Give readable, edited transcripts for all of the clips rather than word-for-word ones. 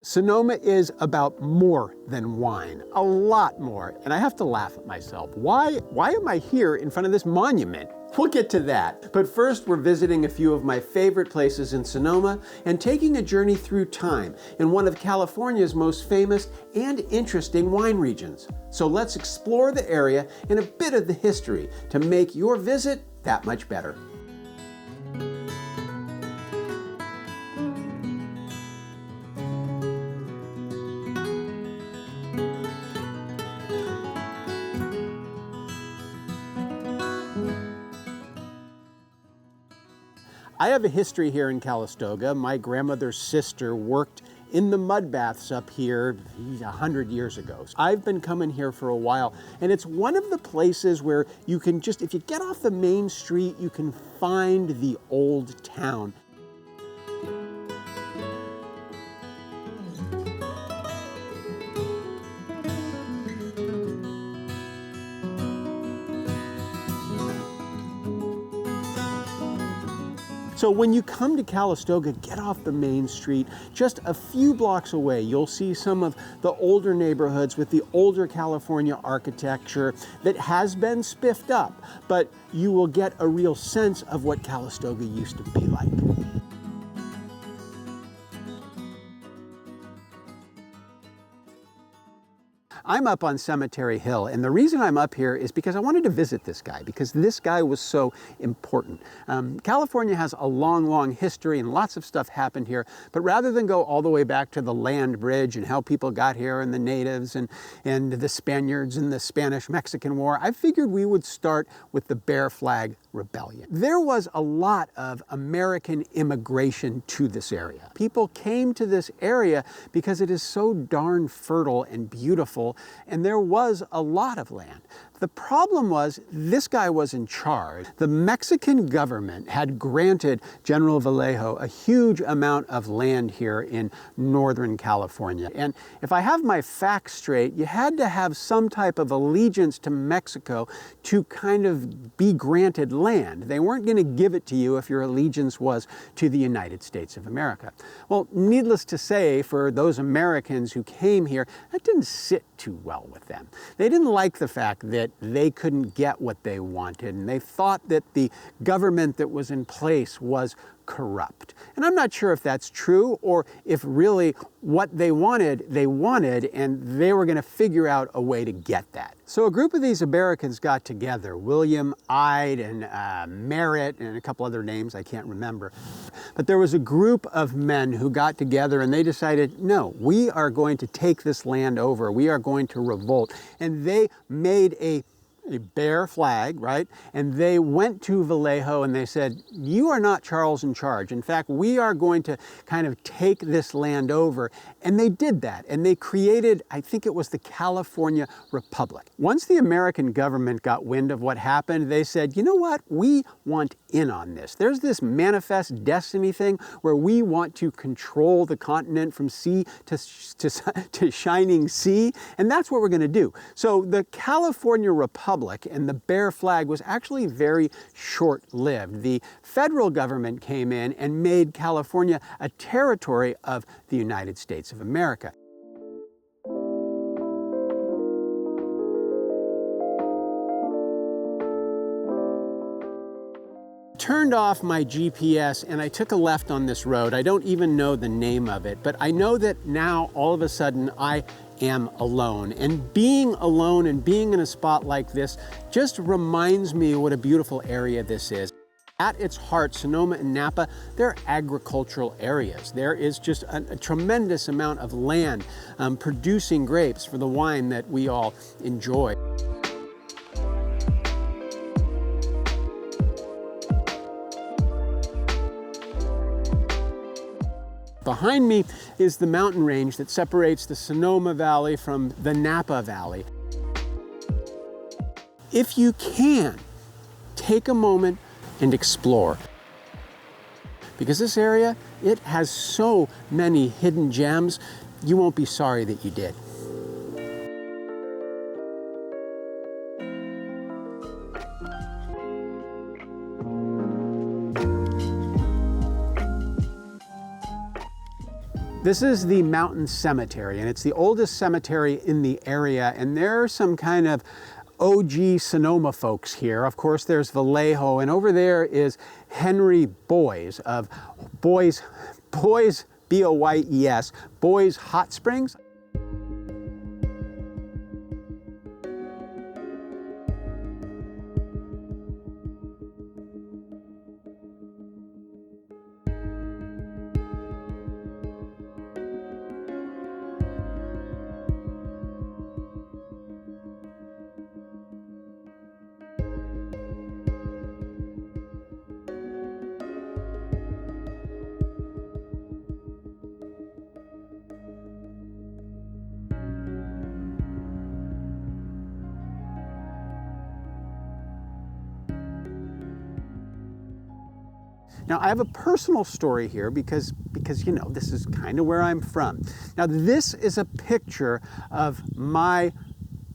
Sonoma is about more than wine, a lot more, and I have to laugh at myself. Why am I here in front of this monument? We'll get to that. But first, we're visiting a few of my favorite places in Sonoma and taking a journey through time in one of California's most famous and interesting wine regions. So let's explore the area and a bit of the history to make your visit that much better. I have a history here in Calistoga. My grandmother's sister worked in the mud baths up here 100 years ago. I've been coming here for a while, and it's one of the places where you can just, if you get off the main street, you can find the old town. So when you come to Calistoga, get off the main street. Just a few blocks away, you'll see some of the older neighborhoods with the older California architecture that has been spiffed up, but you will get a real sense of what Calistoga used to be like. I'm up on Cemetery Hill, and the reason I'm up here is because I wanted to visit this guy, because this guy was so important. California has a long history, and lots of stuff happened here, but rather than go all the way back to the land bridge and how people got here and the natives and the Spaniards and the Spanish-Mexican War, I figured we would start with the Bear Flag Rebellion. There was a lot of American immigration to this area. People came to this area because it is so darn fertile and beautiful, and there was a lot of land. The problem was, this guy was in charge. The Mexican government had granted General Vallejo a huge amount of land here in Northern California. And if I have my facts straight, you had to have some type of allegiance to Mexico to kind of be granted land. They weren't going to give it to you if your allegiance was to the United States of America. Well, needless to say, for those Americans who came here, that didn't sit too well with them. They didn't like the fact that they couldn't get what they wanted, and they thought that the government that was in place was corrupt. And I'm not sure if that's true, or if really what they wanted, and they were going to figure out a way to get that. So a group of these Americans got together, William Ide and Merritt and a couple other names I can't remember. But there was a group of men who got together and they decided, no, we are going to take this land over. We are going to revolt. And they made a bear flag, right? And they went to Vallejo and they said, you are not Charles in charge. In fact, we are going to kind of take this land over. And they did that. And they created, I think it was the California Republic. Once the American government got wind of what happened, they said, you know what? We want in on this. There's this manifest destiny thing where we want to control the continent from sea to shining sea. And that's what we're going to do. So the California Republic and the Bear Flag was actually very short-lived. The federal government came in and made California a territory of the United States of America. Turned off my GPS and I took a left on this road. I don't even know the name of it, but I know that now all of a sudden I am alone. And being alone and being in a spot like this just reminds me what a beautiful area this is. At its heart, Sonoma and Napa, they're agricultural areas. There is just a tremendous amount of land producing grapes for the wine that we all enjoy. Behind me is the mountain range that separates the Sonoma Valley from the Napa Valley. If you can, take a moment and explore. Because this area, it has so many hidden gems, you won't be sorry that you did. This is the Mountain Cemetery, and it's the oldest cemetery in the area, and there are some kind of OG Sonoma folks here. Of course, there's Vallejo, and over there is Henry Boyes of Boyes, B-O-Y-E-S, Boyes Hot Springs. Now, I have a personal story here because you know, this is kind of where I'm from. Now, this is a picture of my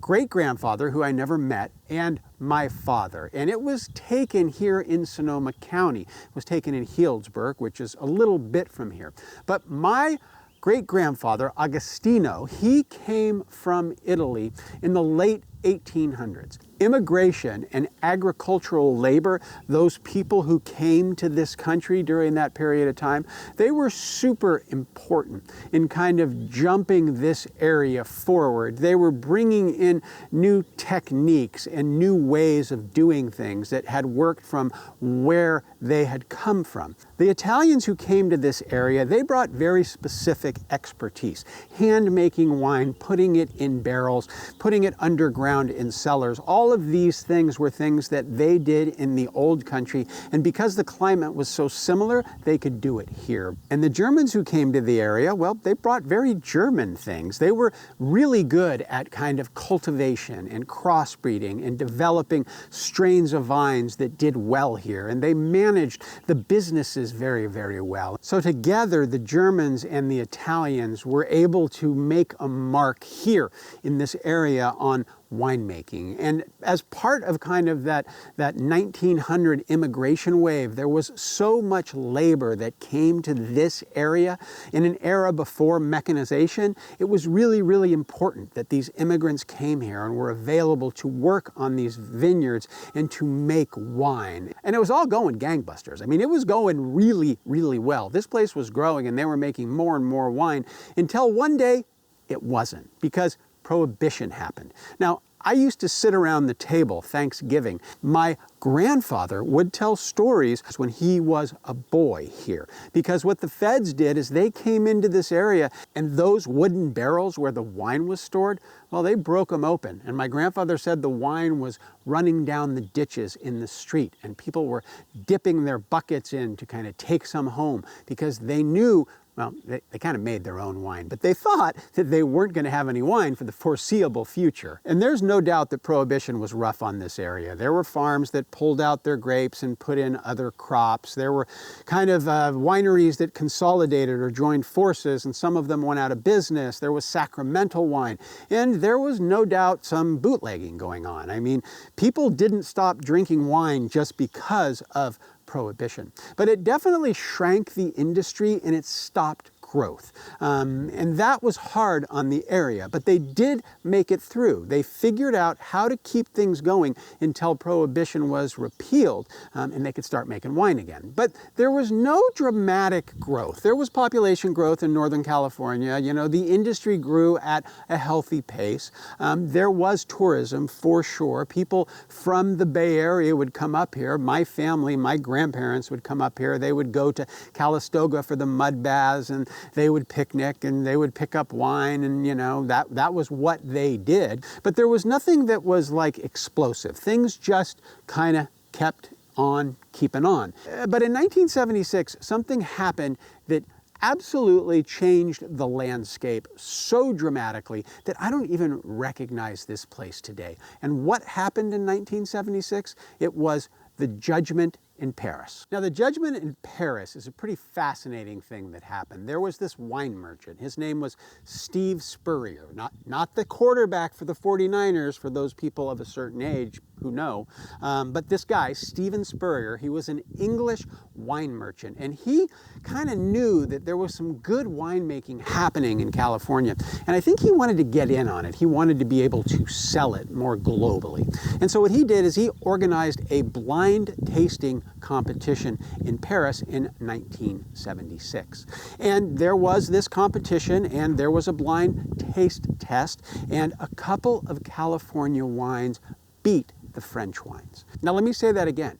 great-grandfather, who I never met, and my father. And it was taken here in Sonoma County. It was taken in Healdsburg, which is a little bit from here. But my great-grandfather, Agostino, he came from Italy in the late 1800s. Immigration and agricultural labor, those people who came to this country during that period of time, they were super important in kind of jumping this area forward. They were bringing in new techniques and new ways of doing things that had worked from where they had come from. The Italians who came to this area, they brought very specific expertise. Hand making wine, putting it in barrels, putting it underground in cellars. All of these things were things that they did in the old country, and because the climate was so similar, they could do it here. And the Germans who came to the area, well, they brought very German things. They were really good at kind of cultivation and crossbreeding and developing strains of vines that did well here, and they managed the businesses very, very well. So together, the Germans and the Italians were able to make a mark here in this area on winemaking. And as part of kind of that 1900 immigration wave, there was so much labor that came to this area in an era before mechanization. It was really, really important that these immigrants came here and were available to work on these vineyards and to make wine. And it was all going gangbusters. I mean, it was going really, really well. This place was growing and they were making more and more wine until one day it wasn't, because prohibition happened. Now, I used to sit around the table Thanksgiving. My grandfather would tell stories when he was a boy here, because what the feds did is they came into this area, and those wooden barrels where the wine was stored, well, they broke them open. And my grandfather said the wine was running down the ditches in the street, and people were dipping their buckets in to kind of take some home, because they knew, well, they kind of made their own wine, but they thought that they weren't going to have any wine for the foreseeable future. And there's no doubt that prohibition was rough on this area. There were farms that pulled out their grapes and put in other crops. There were kind of wineries that consolidated or joined forces, and some of them went out of business. There was sacramental wine, and there was no doubt some bootlegging going on. I mean, people didn't stop drinking wine just because of prohibition. But it definitely shrank the industry and it stopped growth. And that was hard on the area, but they did make it through. They figured out how to keep things going until prohibition was repealed, and they could start making wine again. But there was no dramatic growth. There was population growth in Northern California. You know, the industry grew at a healthy pace. There was tourism for sure. People from the Bay Area would come up here. My family, my grandparents would come up here. They would go to Calistoga for the mud baths, and they would picnic and they would pick up wine, and you know, that was what they did. But there was nothing that was like explosive. Things just kind of kept on keeping on. But in 1976, something happened that absolutely changed the landscape so dramatically that I don't even recognize this place today. And what happened in 1976? It was the judgment in Paris. Now, the judgment in Paris is a pretty fascinating thing that happened. There was this wine merchant. His name was Steve Spurrier, not the quarterback for the 49ers, for those people of a certain age who know. But this guy, Stephen Spurrier, he was an English wine merchant, and he kind of knew that there was some good winemaking happening in California. And I think he wanted to get in on it. He wanted to be able to sell it more globally. And so what he did is he organized a blind tasting competition in Paris in 1976. And there was this competition, and there was a blind taste test, and a couple of California wines beat the French wines. Now let me say that again.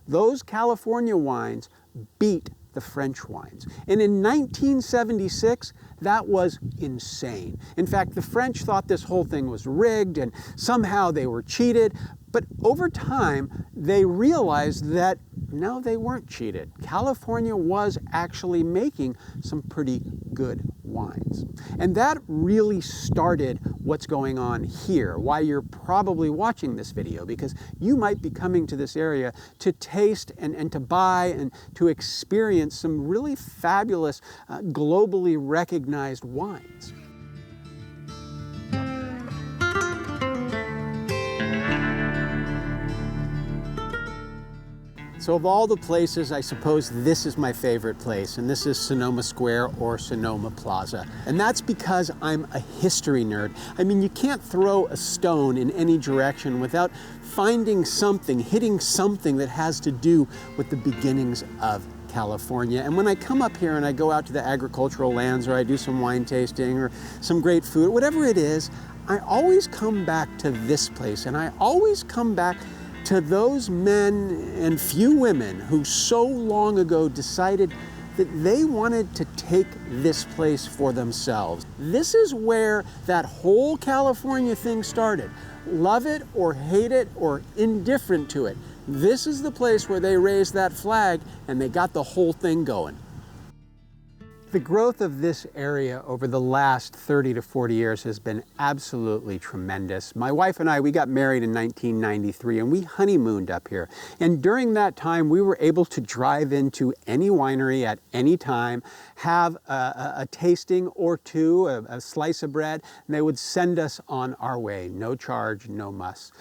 Those California wines beat the French wines. And in 1976, that was insane. In fact, the French thought this whole thing was rigged and somehow they were cheated. But over time, they realized that no, they weren't cheated. California was actually making some pretty good wines. And that really started what's going on here, why you're probably watching this video, because you might be coming to this area to taste and to buy and to experience some really fabulous, globally recognized wines. So of all the places, I suppose this is my favorite place, and this is Sonoma Square or Sonoma Plaza. And that's because I'm a history nerd. I mean, you can't throw a stone in any direction without finding something, hitting something that has to do with the beginnings of California. And when I come up here and I go out to the agricultural lands, or I do some wine tasting or some great food, whatever it is, I always come back to this place, and I always come back to those men and few women who so long ago decided that they wanted to take this place for themselves. This is where that whole California thing started. Love it or hate it or indifferent to it. This is the place where they raised that flag and they got the whole thing going. The growth of this area over the last 30 to 40 years has been absolutely tremendous. My wife and I, we got married in 1993 and we honeymooned up here. And during that time, we were able to drive into any winery at any time, have a tasting or two, a slice of bread, and they would send us on our way. No charge, no muss.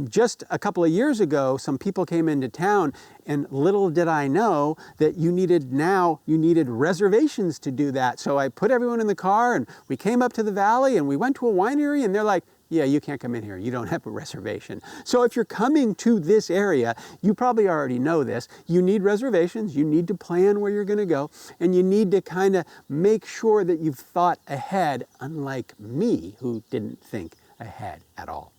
Just a couple of years ago, some people came into town, and little did I know that you needed reservations to do that. So I put everyone in the car and we came up to the valley and we went to a winery, and they're like, yeah, you can't come in here. You don't have a reservation. So if you're coming to this area, you probably already know this. You need reservations. You need to plan where you're going to go, and you need to kind of make sure that you've thought ahead, unlike me, who didn't think ahead at all.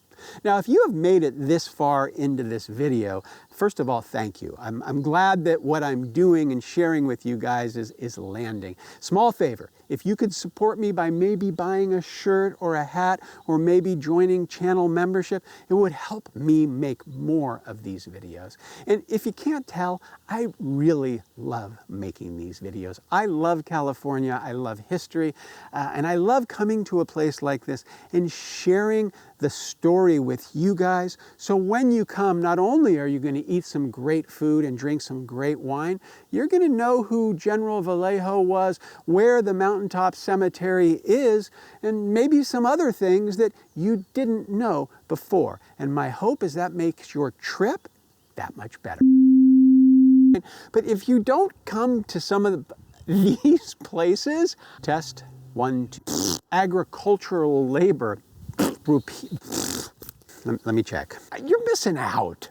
Now, if you have made it this far into this video, first of all, thank you. I'm glad that what I'm doing and sharing with you guys is landing. Small favor, if you could support me by maybe buying a shirt or a hat, or maybe joining channel membership, it would help me make more of these videos. And if you can't tell, I really love making these videos. I love California, I love history, and I love coming to a place like this and sharing the story with you guys. So when you come, not only are you going to eat some great food and drink some great wine, you're going to know who General Vallejo was, where the Mountaintop Cemetery is, and maybe some other things that you didn't know before. And my hope is that makes your trip that much better. But if you don't come to some of these places, test 1, 2, agricultural labor. Let me check. You're missing out.